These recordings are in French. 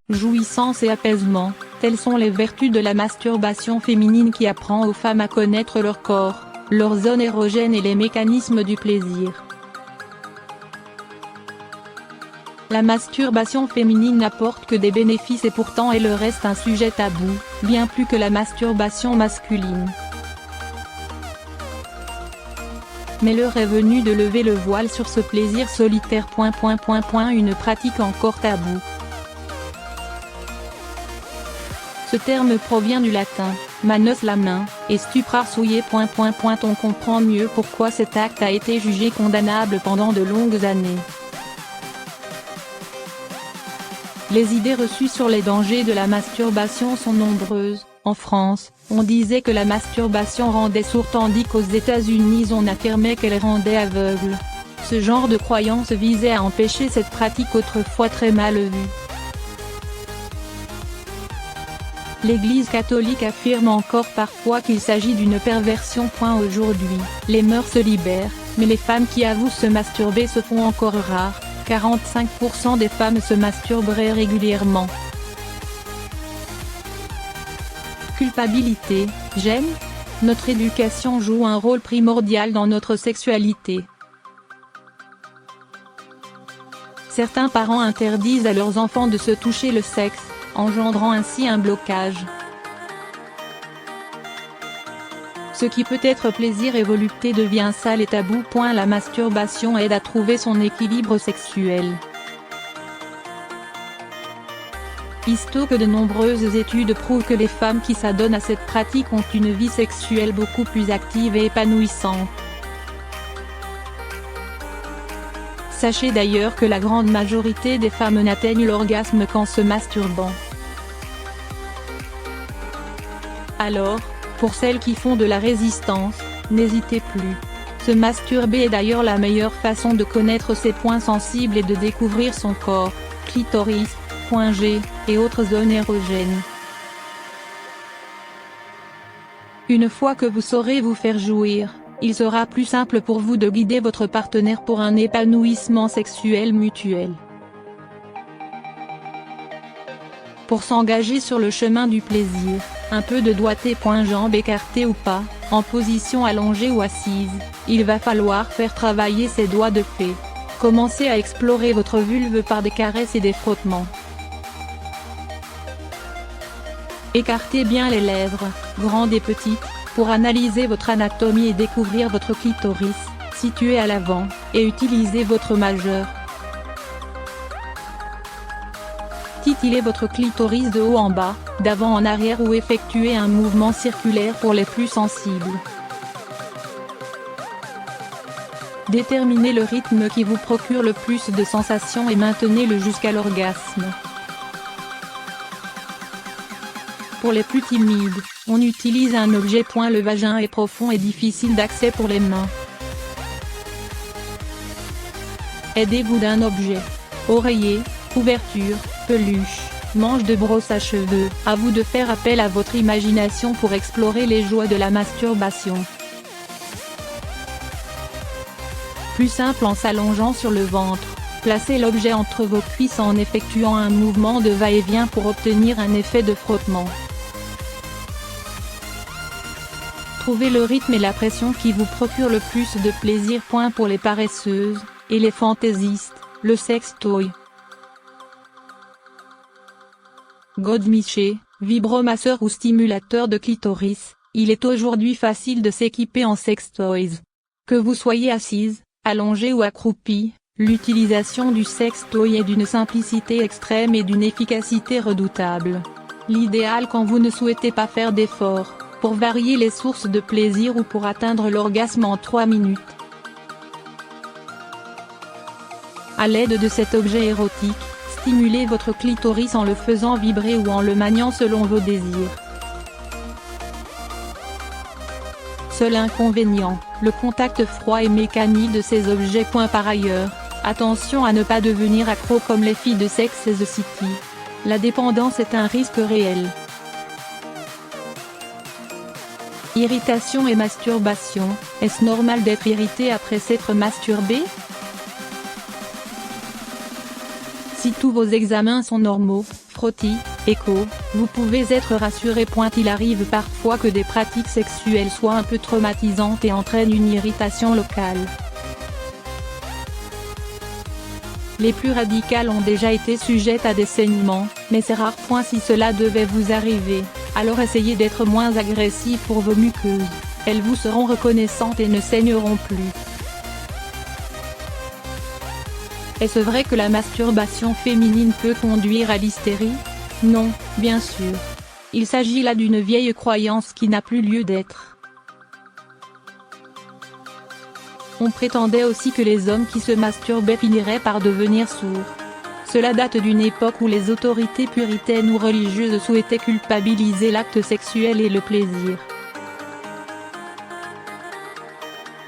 jouissance et apaisement, telles sont les vertus de la masturbation féminine qui apprend aux femmes à connaître leur corps, leurs zones érogènes et les mécanismes du plaisir. La masturbation féminine n'apporte que des bénéfices et pourtant elle reste un sujet tabou, bien plus que la masturbation masculine. Mais l'heure est venue de lever le voile sur ce plaisir solitaire. Une pratique encore taboue. Ce terme provient du latin, manos la main, et stuprar souiller. On comprend mieux pourquoi cet acte a été jugé condamnable pendant de longues années. Les idées reçues sur les dangers de la masturbation sont nombreuses. En France, on disait que la masturbation rendait sourd tandis qu'aux États-Unis on affirmait qu'elle rendait aveugle. Ce genre de croyance visait à empêcher cette pratique autrefois très mal vue. L'Église catholique affirme encore parfois qu'il s'agit d'une perversion. Aujourd'hui, les mœurs se libèrent, mais les femmes qui avouent se masturber se font encore rares. 45% des femmes se masturberaient régulièrement. Culpabilité, gêne ? Notre éducation joue un rôle primordial dans notre sexualité. Certains parents interdisent à leurs enfants de se toucher le sexe, engendrant ainsi un blocage. Ce qui peut être plaisir et volupté devient sale et tabou. La masturbation aide à trouver son équilibre sexuel. Histo que de nombreuses études prouvent que les femmes qui s'adonnent à cette pratique ont une vie sexuelle beaucoup plus active et épanouissante. Sachez d'ailleurs que la grande majorité des femmes n'atteignent l'orgasme qu'en se masturbant. Alors, pour celles qui font de la résistance, n'hésitez plus. Se masturber est d'ailleurs la meilleure façon de connaître ses points sensibles et de découvrir son corps, clitoris, point G, et autres zones érogènes. Une fois que vous saurez vous faire jouir, il sera plus simple pour vous de guider votre partenaire pour un épanouissement sexuel mutuel. Pour s'engager sur le chemin du plaisir, un peu de doigté. Jambes écartées ou pas, en position allongée ou assise, il va falloir faire travailler ses doigts de fée. Commencez à explorer votre vulve par des caresses et des frottements. Écartez bien les lèvres, grandes et petites, pour analyser votre anatomie et découvrir votre clitoris, situé à l'avant, et utilisez votre majeur. Titillez votre clitoris de haut en bas, d'avant en arrière ou effectuez un mouvement circulaire pour les plus sensibles. Déterminez le rythme qui vous procure le plus de sensations et maintenez-le jusqu'à l'orgasme. Pour les plus timides, on utilise un objet. Le vagin est profond et difficile d'accès pour les mains. Aidez-vous d'un objet. Oreiller, couverture, peluche, manche de brosse à cheveux. À vous de faire appel à votre imagination pour explorer les joies de la masturbation. Plus simple en s'allongeant sur le ventre. Placez l'objet entre vos cuisses en effectuant un mouvement de va-et-vient pour obtenir un effet de frottement. Trouvez le rythme et la pression qui vous procurent le plus de plaisir. Pour les paresseuses, et les fantaisistes, le sextoy. Godemiché, vibromasseur ou stimulateur de clitoris, il est aujourd'hui facile de s'équiper en sextoys. Que vous soyez assise, allongée ou accroupie, l'utilisation du sextoy est d'une simplicité extrême et d'une efficacité redoutable. L'idéal quand vous ne souhaitez pas faire d'efforts, pour varier les sources de plaisir ou pour atteindre l'orgasme en 3 minutes. À l'aide de cet objet érotique, stimulez votre clitoris en le faisant vibrer ou en le maniant selon vos désirs. Seul inconvénient, le contact froid et mécanique de ces objets. Par ailleurs, attention à ne pas devenir accro comme les filles de Sex and the City. La dépendance est un risque réel. Irritation et masturbation, est-ce normal d'être irrité après s'être masturbé ? Si tous vos examens sont normaux, frottis, écho, vous pouvez être rassuré. Il arrive parfois que des pratiques sexuelles soient un peu traumatisantes et entraînent une irritation locale. Les plus radicales ont déjà été sujettes à des saignements, mais c'est rare. Si cela devait vous arriver, alors essayez d'être moins agressif pour vos muqueuses, elles vous seront reconnaissantes et ne saigneront plus. Est-ce vrai que la masturbation féminine peut conduire à l'hystérie? Non, bien sûr. Il s'agit là d'une vieille croyance qui n'a plus lieu d'être. On prétendait aussi que les hommes qui se masturbaient finiraient par devenir sourds. Cela date d'une époque où les autorités puritaines ou religieuses souhaitaient culpabiliser l'acte sexuel et le plaisir.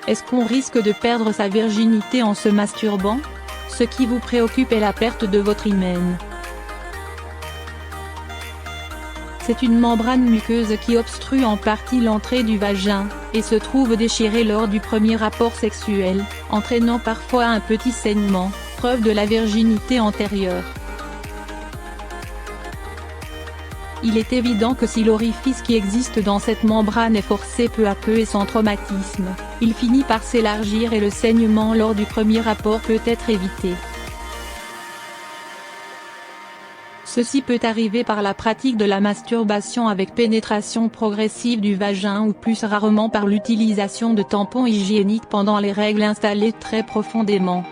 Est-ce qu'on risque de perdre sa virginité en se masturbant? Ce qui vous préoccupe est la perte de votre hymen. C'est une membrane muqueuse qui obstrue en partie l'entrée du vagin, et se trouve déchirée lors du premier rapport sexuel, entraînant parfois un petit saignement, preuve de la virginité antérieure. Il est évident que si l'orifice qui existe dans cette membrane est forcé peu à peu et sans traumatisme, il finit par s'élargir et le saignement lors du premier rapport peut être évité. Ceci peut arriver par la pratique de la masturbation avec pénétration progressive du vagin ou plus rarement par l'utilisation de tampons hygiéniques pendant les règles installées très profondément.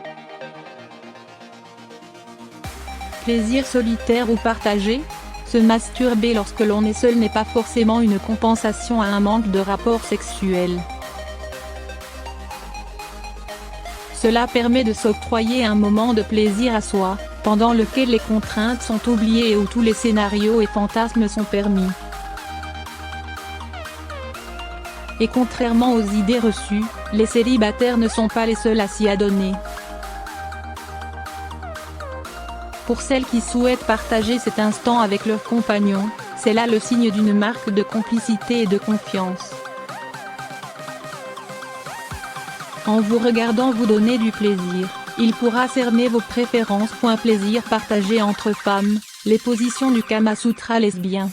Plaisir solitaire ou partagé? Se masturber lorsque l'on est seul n'est pas forcément une compensation à un manque de rapport sexuel. Cela permet de s'octroyer un moment de plaisir à soi, pendant lequel les contraintes sont oubliées et où tous les scénarios et fantasmes sont permis. Et contrairement aux idées reçues, les célibataires ne sont pas les seuls à s'y adonner. Pour celles qui souhaitent partager cet instant avec leur compagnon, c'est là le signe d'une marque de complicité et de confiance. En vous regardant vous donner du plaisir, il pourra cerner vos préférences. Plaisir partagé entre femmes, les positions du Kama Sutra lesbien.